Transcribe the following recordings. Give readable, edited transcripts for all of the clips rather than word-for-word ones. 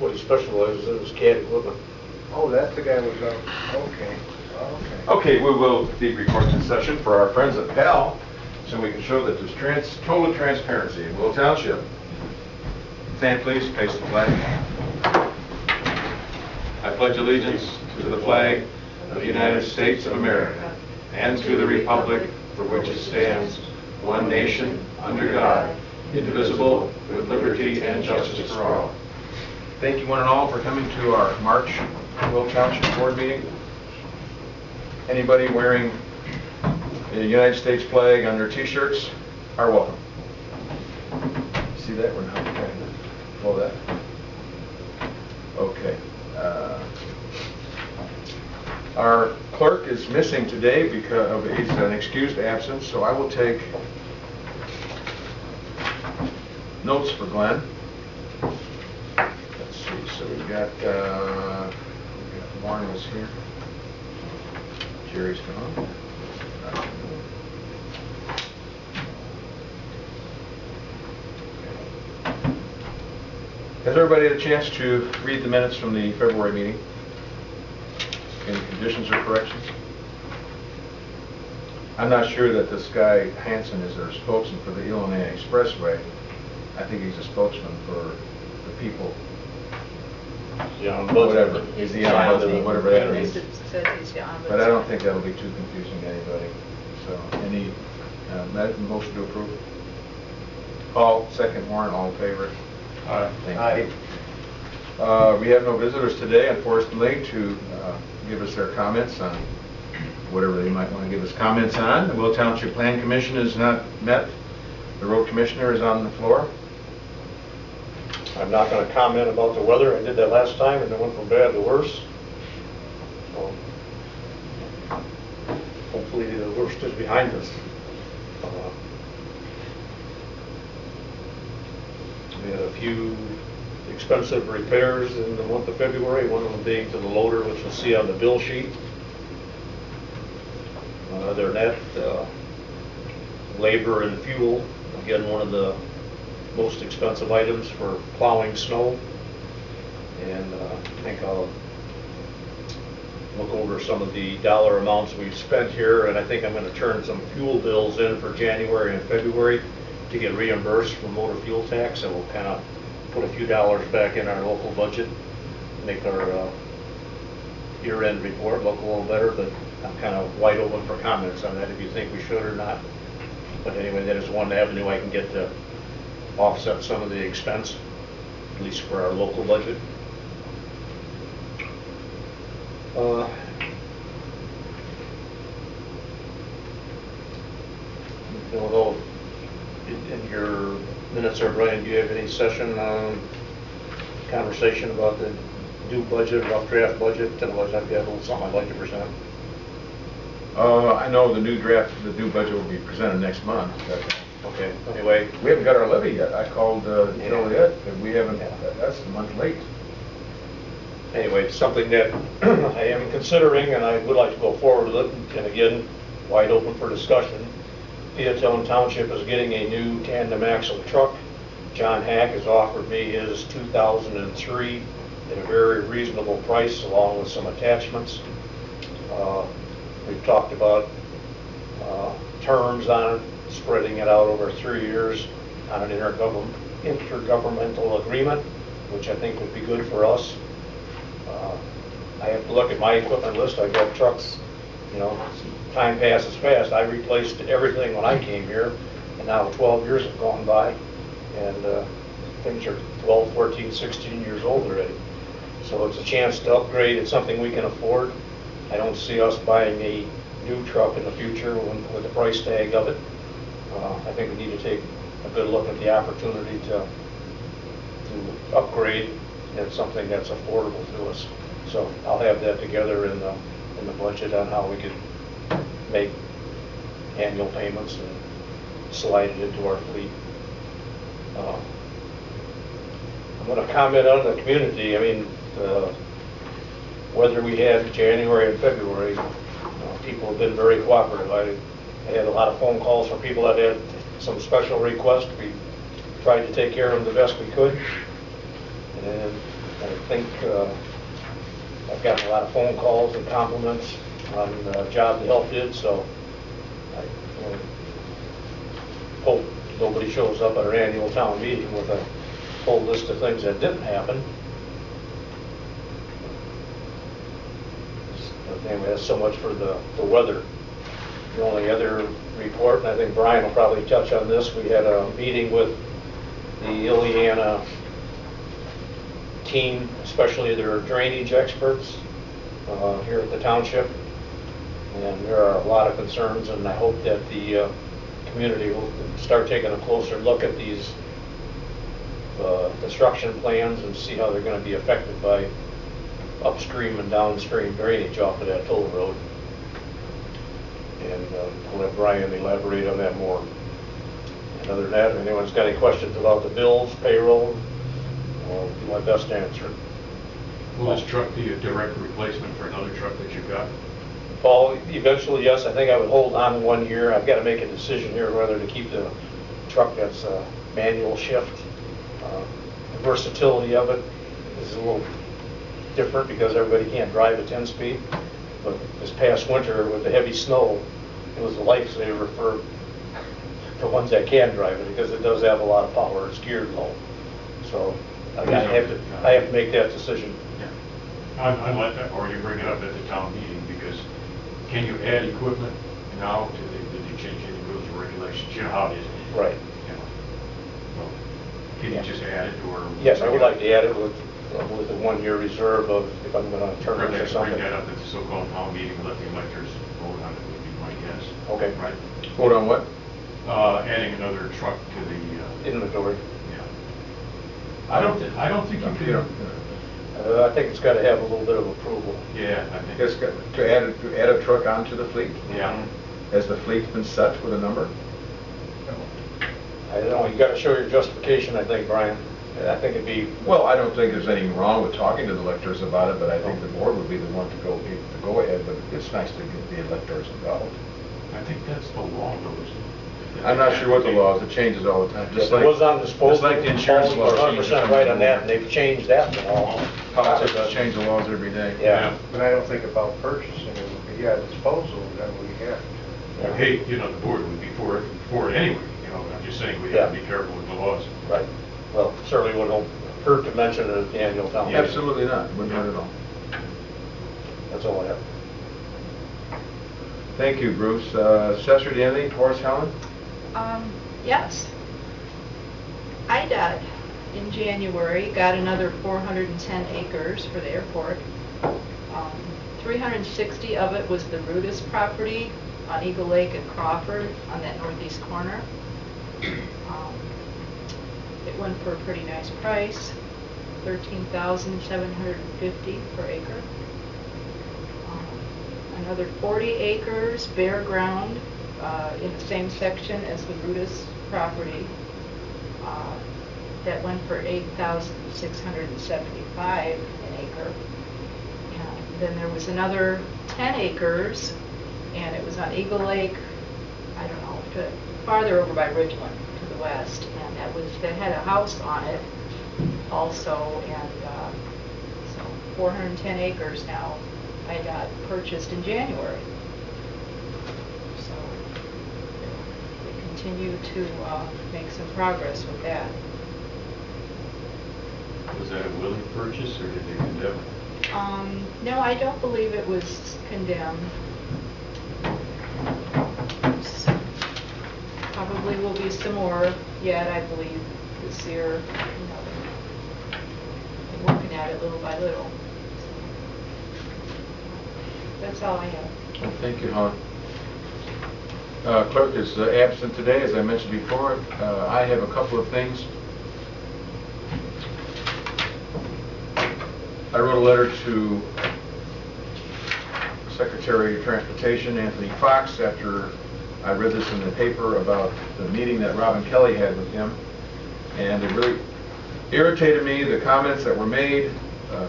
what he specializes in is CAD equipment. Oh, that's the guy who's okay. Okay, we will be recording this session for our friends at PAL, so we can show that there's total transparency in Will Township. Stand please, face the flag. I pledge allegiance to the flag of the United States of America and to the republic for which it stands, one nation, under God, indivisible, with liberty and justice for all. Thank you one and all for coming to our March Will Township Board meeting. Anybody wearing the United States flag on their t-shirts are welcome. See that? We're not trying to pull that. Okay. Our clerk is missing today because of he's an excused absence, so I will take notes for Glenn. Let's see. So we've got Warren was here. Jerry's gone. Has everybody had a chance to read the minutes from the February meeting? Any conditions or corrections? I'm not sure that this guy Hanson is our spokesman for the Illinois Expressway. I think he's a spokesman for the people. Yeah, whatever. He's the ombudsman, whatever that means. But I don't think that'll be too confusing to anybody. So, any motion to approve? Paul, second. Warren, all in favor? Aye. Thank you. We have no visitors today, unfortunately, to give us their comments on whatever they might want to give us comments on. The Will Township Plan Commission has not met. The road commissioner is on the floor. I'm not going to comment about the weather. I did that last time and it went from bad to worse. So, hopefully the worst is behind us. We had a few expensive repairs in the month of February, one of them being to the loader, which you'll see on the bill sheet. Other than that, labor and fuel, again, one of the most expensive items for plowing snow. And I think I'll look over some of the dollar amounts we've spent here, and I think I'm going to turn some fuel bills in for January and February to get reimbursed for motor fuel tax, and we'll kind of put a few dollars back in our local budget, make our year-end report look a little better, but I'm kind of wide open for comments on that if you think we should or not. But anyway, that is one avenue I can get to offset some of the expense, at least for our local budget. Although in your minutes there, Brian, do you have any session conversation about the due budget, rough draft budget? Otherwise, I'd have a little something I'd like to present. I know the new budget will be presented next month. Okay. Anyway, we haven't got our levy yet. I called Joliet, and we haven't. That's a month late. Anyway, it's something that I am considering, and I would like to go forward with it. And again, wide open for discussion. Township is getting a new tandem axle truck. John Hack has offered me his 2003 at a very reasonable price, along with some attachments. We've talked about terms on it, spreading it out over 3 years on an intergovernmental agreement, which I think would be good for us. I have to look at my equipment list. I've got trucks, you know, time passes fast. I replaced everything when I came here, and now 12 years have gone by, and things are 12, 14, 16 years old already. So it's a chance to upgrade. It's something we can afford. I don't see us buying a new truck in the future with the price tag of it. I think we need to take a good look at the opportunity to upgrade at something that's affordable to us. So I'll have that together in the budget on how we can make annual payments and slide it into our fleet. I'm going to comment on the community. I mean, whether we had January and February, people have been very cooperative. I had a lot of phone calls from people that had some special requests. We tried to take care of them the best we could. And I think I've gotten a lot of phone calls and compliments on the job the help did, so I hope nobody shows up at our annual town meeting with a whole list of things that didn't happen. But anyway, that's so much for the weather. The only other report, and I think Brian will probably touch on this, we had a meeting with the Ileana team, especially their drainage experts here at the township. And there are a lot of concerns, and I hope that the community will start taking a closer look at these construction plans and see how they're going to be affected by upstream and downstream drainage off of that toll road. And I'll let Brian elaborate on that more. And other than that, if anyone's got any questions about the bills, payroll, I'll do my best to answer. Will this truck be a direct replacement for another truck that you've got? Paul, eventually, yes. I think I would hold on 1 year. I've got to make a decision here whether to keep the truck that's a manual shift. The versatility of it is a little different because everybody can't drive a 10-speed. But this past winter with the heavy snow, it was a lifesaver for ones that can drive it because it does have a lot of power. It's geared low. So I have to make that decision. Yeah. I'd like that, or you bring it up at the town meeting, because can you add equipment now? Did they change any rules or regulations? You know how it is. Right. You know. Well, can you just add it, or? Yes, I would like to add it with the 1 year reserve of if I'm going to turn it into something. Bring that up at the so-called town meeting and let the electors vote on it, would be my guess. Okay. Right? Vote on what? Adding another truck to the Inventory. yeah. I don't think you can. I think it's got to have a little bit of approval. Yeah, I think. It's got to add a truck onto the fleet? Yeah. Has the fleet been set with a number? I don't know, you got to show your justification, I think, Brian. I think it'd be, Well, I don't think there's anything wrong with talking to the electors about it, but I think the board would be the one to go ahead, but it's nice to get the electors involved. I think that's the law, though, isn't it? I'm not sure what the law is, it changes all the time. it was on disposal. Just like the insurance law. 100% right on that, and they've changed that and all. Politicians change the laws every day. Yeah. But I don't think about purchasing it. If you got disposal, then we have. Hey, you know, the board would be for it anyway, you know, I'm just saying we have to be careful with the laws. Right. Well, certainly wouldn't hurt to mention it at the annual town meeting. Absolutely not, wouldn't hurt at all. That's all I have. Thank you, Bruce. Assessor, do you have anything for us, Helen? Yes. IDOT in January got another 410 acres for the airport. 360 of it was the Rudis property on Eagle Lake and Crawford on that northeast corner. It went for a pretty nice price, $13,750 per acre. Another 40 acres bare ground in the same section as the Rudis property. That went for $8,675 an acre. And then there was another 10 acres, and it was on Eagle Lake, I don't know, farther over by Ridgeland to the west, and that had a house on it also, and so 410 acres now I got purchased in January. So we continue to make some progress with that. Was that a willing purchase, or did they condemn it? No, I don't believe it was condemned. Probably will be some more yet, I believe, this year. You know, they're working at it little by little. That's all I have. Well, thank you, Helen. Clerk is absent today, as I mentioned before. I have a couple of things. I wrote a letter to Secretary of Transportation Anthony Fox after I read this in the paper about the meeting that Robin Kelly had with him, and it really irritated me. The comments that were made,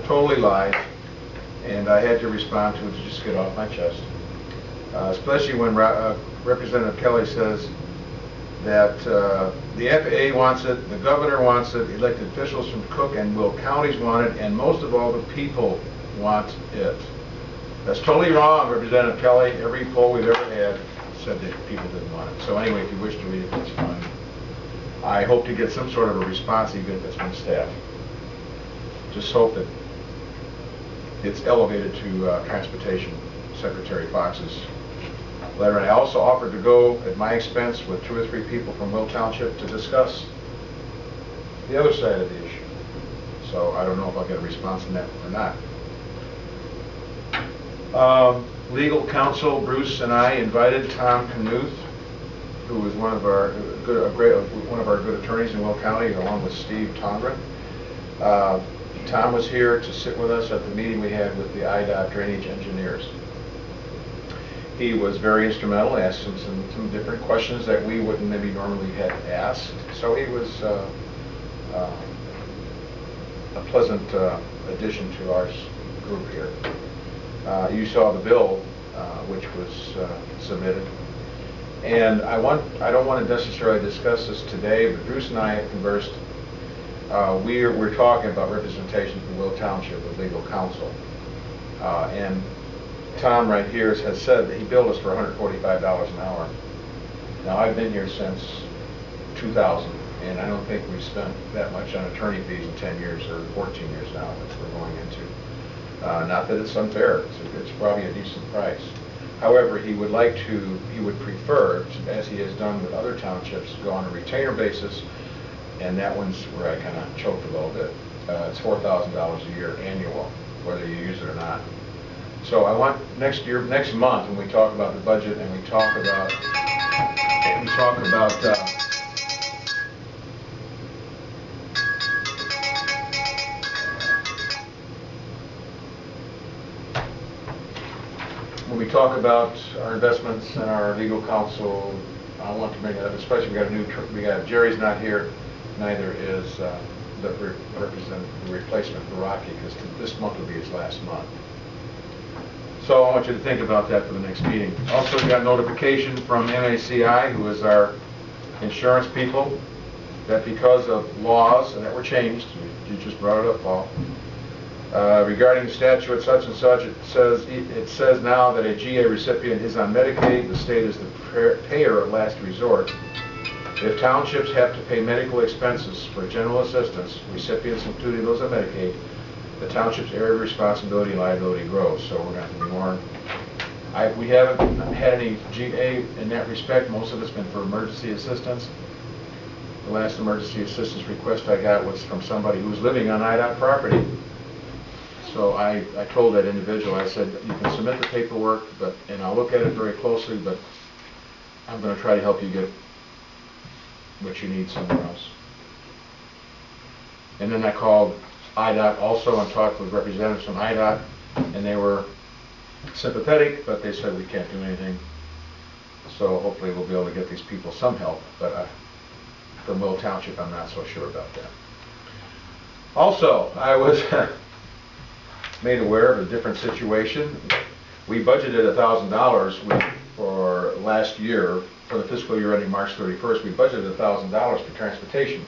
totally lies, and I had to respond to it to just get off my chest. Especially when Representative Kelly says that the FAA wants it, the governor wants it, elected officials from Cook and Will counties want it, and most of all, the people want it. That's totally wrong, Representative Kelly. Every poll we've ever had said that people didn't want it. So anyway, if you wish to read it, that's fine. I hope to get some sort of a response, even if it's from staff. Just hope that it's elevated to Transportation Secretary Fox's letter. And I also offered to go at my expense with 2 or 3 people from Will Township to discuss the other side of the issue. So I don't know if I'll get a response on that or not. Legal counsel Bruce and I invited Tom Knuth, who was one of our good attorneys in Will County, along with Steve Tondra. Tom was here to sit with us at the meeting we had with the IDOT drainage engineers. He was very instrumental, asked some different questions that we wouldn't maybe normally have asked. So he was a pleasant addition to our group here. You saw the bill which was submitted. And I don't want to necessarily discuss this today, but Bruce and I have conversed. We're talking about representation from Will Township with legal counsel. And Tom right here has said that he billed us for $145 an hour. Now, I've been here since 2000, and I don't think we've spent that much on attorney fees in 10 years or 14 years now, which we're going into. Not that it's unfair, it's probably a decent price. However, he would prefer, as he has done with other townships, go on a retainer basis, and that one's where I kind of choked a little bit. It's $4,000 a year annual, whether you use it or not. So I want next month, when we talk about the budget and we talk about when we talk about our investments and our legal counsel, I want to bring it up, especially we got Jerry's not here, neither is the replacement for Rocky, because this month will be his last month. So I want you to think about that for the next meeting. Also, we got notification from MACI, who is our insurance people, that because of laws that were changed, you just brought it up, Paul, regarding the statute such and such, it says now that a GA recipient is on Medicaid. The state is the payer of last resort. If townships have to pay medical expenses for general assistance, recipients including those on Medicaid, the township's area of responsibility and liability grows. So we're going to have to be more. We haven't had any GA in that respect. Most of it's been for emergency assistance. The last emergency assistance request I got was from somebody who was living on IDOT property. So I told that individual, I said, you can submit the paperwork, and I'll look at it very closely, but I'm going to try to help you get what you need somewhere else. And then I called IDOT also and talked with representatives from IDOT, and they were sympathetic, but they said we can't do anything. So hopefully we'll be able to get these people some help, but from Will Township, I'm not so sure about that. Also, I was made aware of a different situation. We budgeted $1,000 for last year, for the fiscal year ending March 31st. We budgeted $1,000 for transportation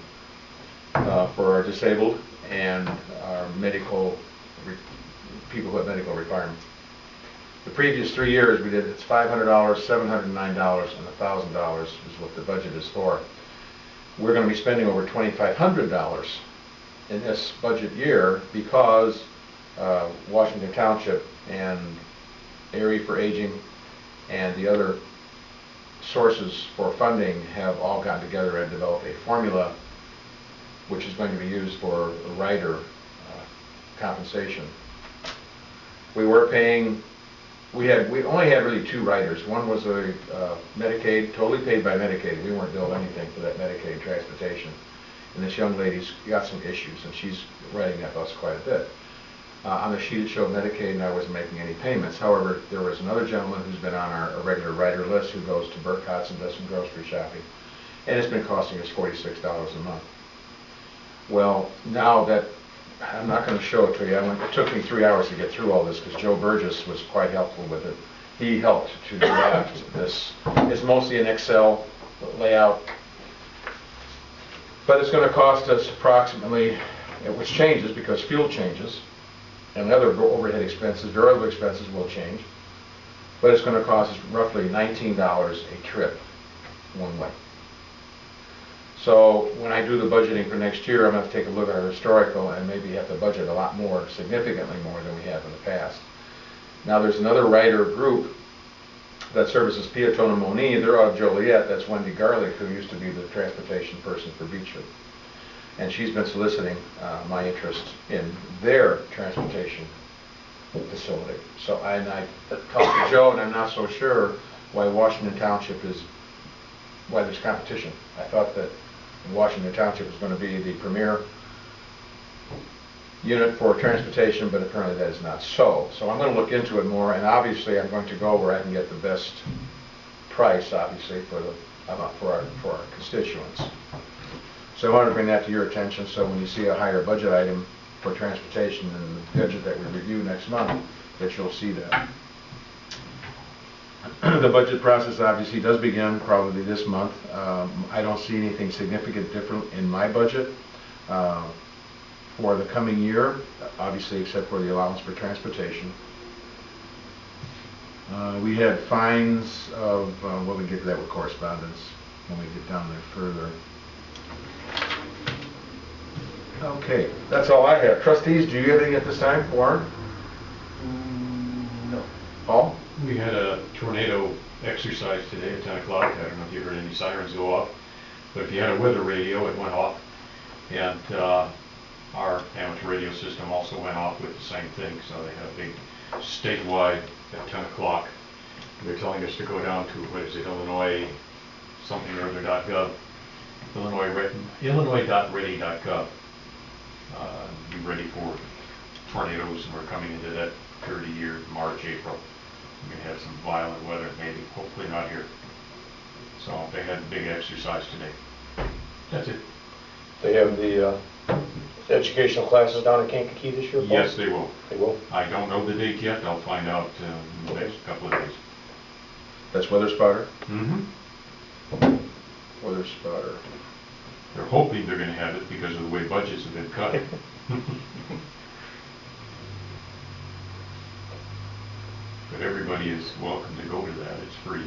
for our disabled and our people who have medical requirements. The previous 3 years we did, it's $500, $709, and $1,000 is what the budget is for. We're going to be spending over $2,500 in this budget year because Washington Township and Area for Aging and the other sources for funding have all gotten together and developed a formula which is going to be used for rider compensation. We were paying, we only had really 2 riders. One was a Medicaid, totally paid by Medicaid. We weren't billed anything for that Medicaid transportation. And this young lady's got some issues, and she's writing that bus quite a bit. On the sheet it showed Medicaid, and I wasn't making any payments. However, there was another gentleman who's been on our regular rider list who goes to Burkhart's and does some grocery shopping. And it's been costing us $46 a month. Well, now that, I'm not going to show it to you. It took me 3 hours to get through all this because Joe Burgess was quite helpful with it. He helped to draft this. It's mostly an Excel layout, But it's going to cost us approximately, which changes because fuel changes, and other overhead expenses, variable expenses will change, but it's going to cost us roughly $19 a trip, one way. So when I do the budgeting for next year, I'm going to take a look at our historical and maybe have to budget a lot more, significantly more than we have in the past. Now there's another writer group that services Peatone Moni. They're out of Joliet. That's Wendy Garlick, who used to be the transportation person for Beechwood. And she's been soliciting my interest in their transportation facility. So I talked to Joe, and I'm not so sure why Washington Township why there's competition. I thought that Washington Township was going to be the premier unit for transportation, but apparently that is not so. So I'm going to look into it more, and obviously I'm going to go where I can get the best price, obviously, for our constituents. So I wanted to bring that to your attention, so when you see a higher budget item for transportation in the budget that we review next month, that you'll see that. The budget process obviously does begin probably this month. I don't see anything significant different in my budget for the coming year, obviously except for the allowance for transportation. We had fines of, well, we get to that with correspondence when we get down there further. Okay, that's all I have. Trustees, do you have anything at this time? Warren? No. Paul? We had a tornado exercise today at 10 o'clock. I don't know if you heard any sirens go off, but if you had a weather radio, it went off. And our amateur radio system also went off with the same thing. So they had a big statewide at 10 o'clock. They're telling us to go down to, what is it, Illinois something or other.gov, Illinois.ready.gov. Be ready for tornadoes, and we're coming into that 30-year March, April. We're going to have some violent weather, maybe, hopefully not here. So they had a big exercise today. That's it. They have the educational classes down in Kankakee this year, Paul? Yes, they will. They will? I don't know the date yet. I'll find out in the next couple of days. That's Weather Spotter? Mm-hmm. Weather Spotter. They're hoping they're going to have it because of the way budgets have been cut. But everybody is welcome to go to that. It's free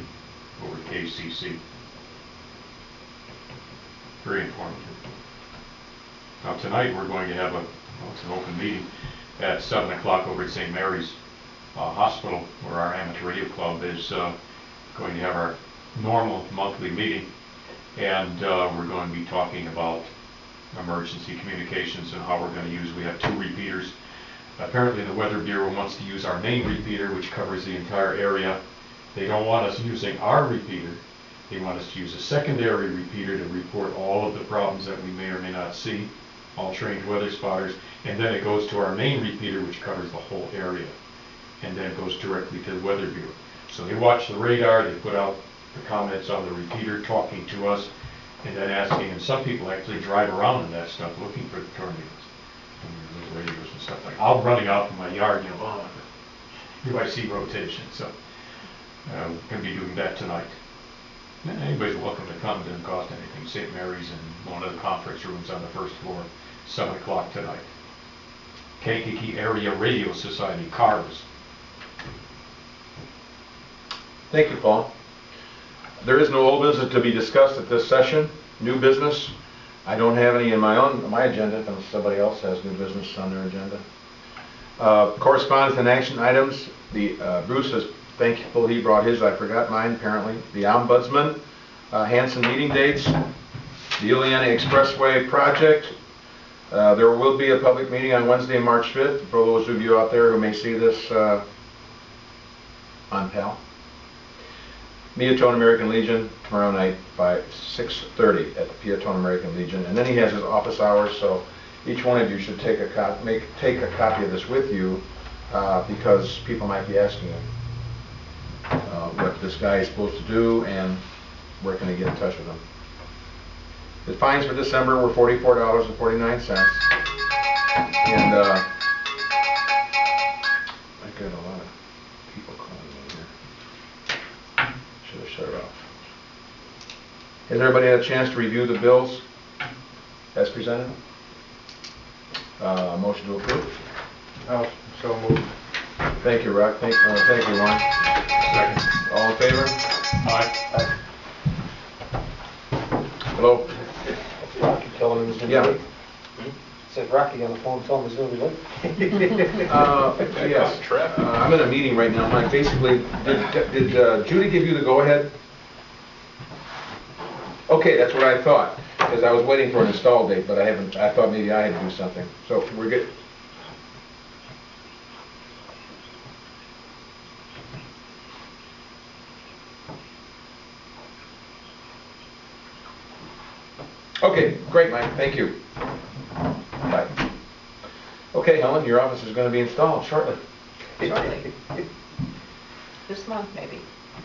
over KCC. Very informative. Now tonight we're going to have it's an open meeting at 7 o'clock over at St. Mary's Hospital, where our amateur radio club is going to have our normal monthly meeting. And we're going to be talking about emergency communications and how we're going to use, we have 2 repeaters. Apparently the Weather Bureau wants to use our main repeater, which covers the entire area. They don't want us using our repeater. They want us to use a secondary repeater to report all of the problems that we may or may not see, all trained weather spotters, and then it goes to our main repeater, which covers the whole area. And then it goes directly to the Weather Bureau. So they watch the radar, they put out the comments on the repeater, talking to us, and then asking, and some people actually drive around in that stuff looking for the tornadoes. And those radios and stuff like that. I'm running out in my yard, do I see rotation? So we're going to be doing that tonight. And anybody's welcome to come. It doesn't cost anything. St. Mary's in one of the conference rooms on the first floor, 7 o'clock tonight. Kankakee Area Radio Society, CARS. Thank you, Paul. There is no old business to be discussed at this session. New business. I don't have any in my agenda, unless somebody else has new business on their agenda. Correspondence and action items. Bruce is thankful he brought his. I forgot mine, apparently. The Ombudsman, Hanson meeting dates, the Ileana Expressway project. There will be a public meeting on Wednesday, March 5th, for those of you out there who may see this on PAL. Peatone American Legion tomorrow night by 6:30 at the Peatone American Legion, and then he has his office hours. So each one of you should take a copy of this with you, because people might be asking him what this guy is supposed to do and where can they get in touch with him. The fines for December were $44.49, and I got a lot of people calling in here. Should have shut it off. Has everybody had a chance to review the bills? as presented. Motion to approve. Oh, so moved. Thank you, Rock. Thank you, Warren. Second. All in favor? Aye. Hello? Rocky telling him he's gonna Yeah. be late. Said Rocky on the phone, tell him he's gonna be late. Yes. I'm in a meeting right now. Mike, basically, did Judy give you the go-ahead? Okay, that's what I thought, because I was waiting for an install date, but I thought maybe I had to do something. So we're good. Okay, great, Mike, thank you. Bye. Okay, Helen, your office is going to be installed shortly. Shortly. This month, maybe.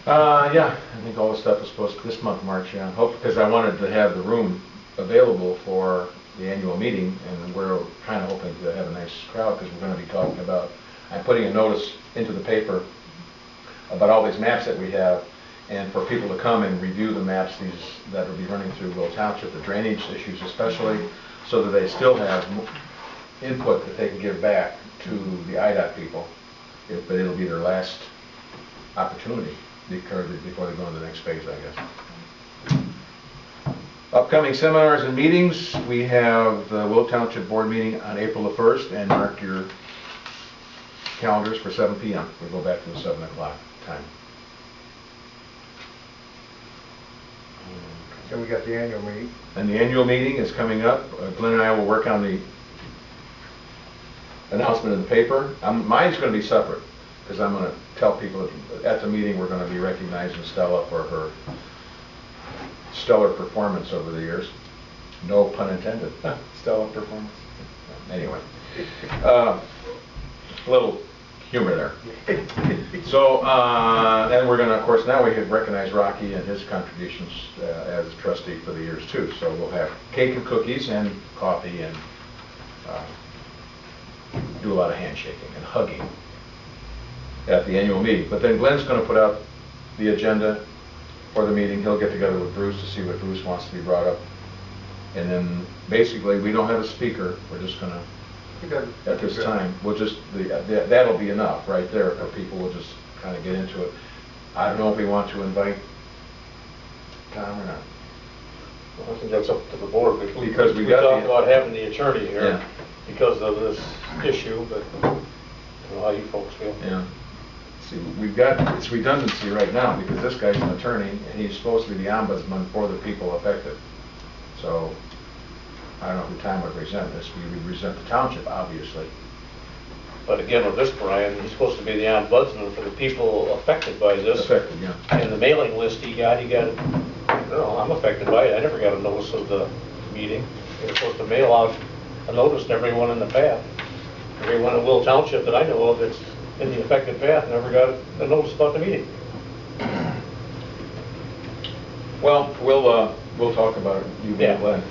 Yeah, I think all the stuff is supposed to, this month, March, yeah. Hope, because I wanted to have the room available for the annual meeting, and we're kind of hoping to have a nice crowd, because we're going to be talking about, I'm putting a notice into the paper about all these maps that we have, and for people to come and review the maps that will be running through Will Township, the drainage issues especially, so that they still have input that they can give back to the IDOT people, but it'll be their last opportunity before they go into the next phase, I guess. Upcoming seminars and meetings, we have the Will Township Board meeting on April the 1st, and mark your calendars for 7 p.m. We'll go back to the 7 o'clock time. Then we got the annual meeting. And the annual meeting is coming up. Glenn and I will work on the announcement in the paper. Mine's going to be separate, because I'm going to tell people that at the meeting we're going to be recognizing Stella for her stellar performance over the years. No pun intended. Stellar performance. Anyway, a little humor there. So then we're going to, of course, now we have recognized Rocky and his contributions as a trustee for the years too. So we'll have cake and cookies and coffee and do a lot of handshaking and hugging at the annual meeting. But then Glenn's going to put out the agenda for the meeting. He'll get together with Bruce to see what Bruce wants to be brought up. And then basically we don't have a speaker. We're just going to, at this time, we'll just, that'll be enough right there for people. We'll just kind of get into it. I don't know if we want to invite Tom or not. Well, I think that's up to the board. Because we talked got about having the attorney here Yeah. because of this issue, but I don't know how you folks feel. Yeah. See, we've got, it's redundancy right now because this guy's an attorney and he's supposed to be the ombudsman for the people affected. So I don't know who Tom would resent this. We would resent the township, obviously. But again, with this, Brian, he's supposed to be the ombudsman for the people affected by this. Affected, yeah. And the mailing list he got, I don't know, I'm affected by it. I never got a notice of the meeting. They were supposed to mail out a notice to everyone in the path. Everyone in Will Township that I know of that's in the affected path never got a notice about the meeting. Well, we'll talk about it. You Yeah. and Glenn.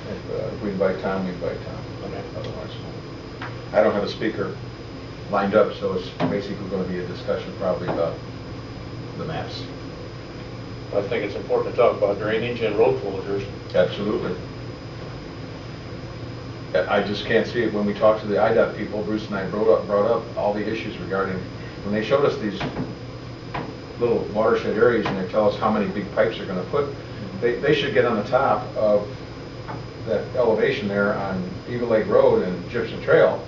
If we invite Tom, we invite Tom. Otherwise, I don't have a speaker lined up, so it's basically going to be a discussion probably about the maps. I think it's important to talk about drainage and road closures. Absolutely. I just can't see it when we talk to the IDOT people. Bruce and I brought up all the issues regarding, when they showed us these little watershed areas and they tell us how many big pipes they're going to put, they should get on the top of that elevation there on Eagle Lake Road and Gypsum Trail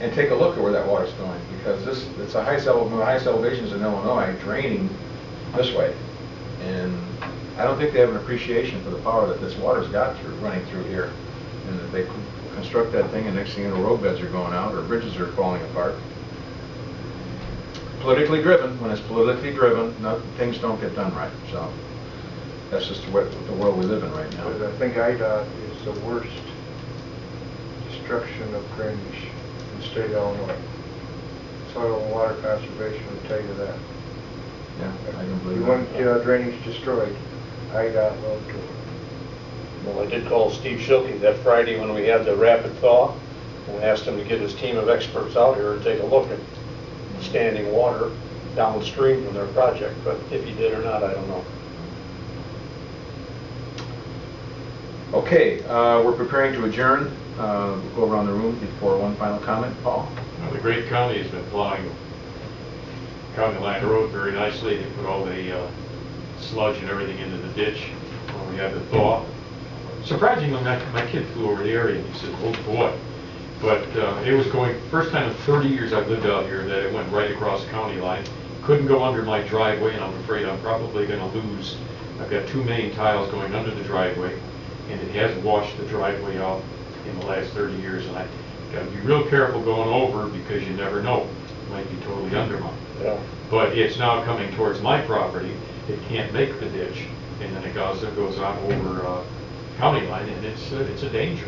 and take a look at where that water's going, because it's the highest elevations in Illinois draining this way. And I don't think they have an appreciation for the power that this water's got running through here. And that they construct that thing and next thing you know, road beds are going out or bridges are falling apart. Politically driven. When it's politically driven, things don't get done right. So that's just the world we live in right now. But I think IDOT is the worst destruction of drainage in the state of Illinois. Soil and Water Conservation will tell you that. Yeah, I can believe You that. want to get drainage destroyed, IDOT will do it. Well, I did call Steve Schilke that Friday when we had the rapid thaw and asked him to get his team of experts out here and take a look at standing water downstream from their project. But if he did or not, I don't know. Okay, we're preparing to adjourn. Go around the room before one final comment. Paul? Well, the great county has been plowing County Line Road very nicely. They put all the sludge and everything into the ditch when we had the thaw. Surprisingly, my kid flew over the area and he said, oh boy. But it was going, first time in 30 years I've lived out here that it went right across the county line. Couldn't go under my driveway, and I'm afraid I'm probably going to lose. I've got 2 main tiles going under the driveway, and it has washed the driveway out in the last 30 years. And I got to be real careful going over because you never know. It might be totally undermined. Yeah. But it's now coming towards my property. It can't make the ditch, and then it goes on over county line, and it's a danger.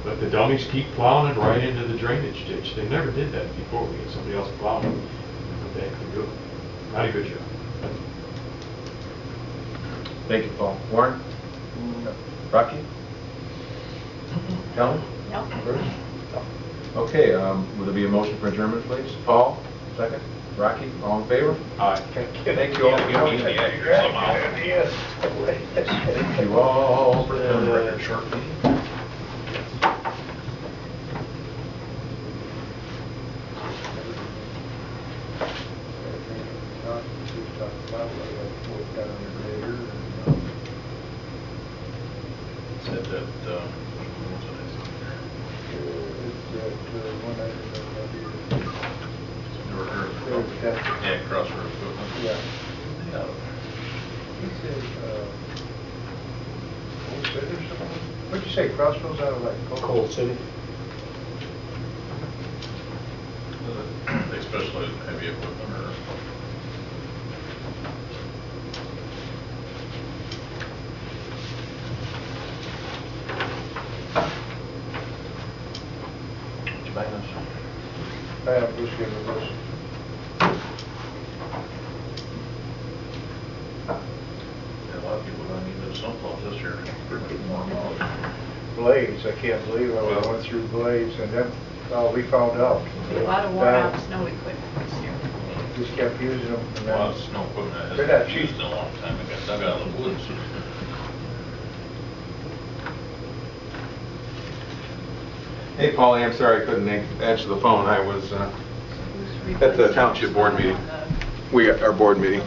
But the dummies keep plowing it right into the drainage ditch. They never did that before. We had somebody else plowing. What the heck they do? Not a good job. Thank you, Paul. Warren? No. Rocky? Helen? No. Bruce? Okay, will there be a motion for adjournment, please? Paul, second. Rocky, all in favor? Aye. Thank you all. Thank you all for the short meeting. Said that, yeah, crossroad equipment. Yeah. Yeah. He said, Cold City or something? What'd you say, Crossroads out of like Cold City. They specialize in heavy equipment or? Did you buy those? I have Bruce give it this. A lot of people don't need those snowplows this year. Pretty much more miles. Blades, I can't believe I went through Blades and then, we found out. A lot of worn out snow equipment this year. Just kept using them and A lot of then, snow equipment They're not hasn't cheap. used in a long time. It got dug out of the woods. Hey, Paul, I'm sorry I couldn't answer the phone. I was at the Township board meeting. We got our board meeting.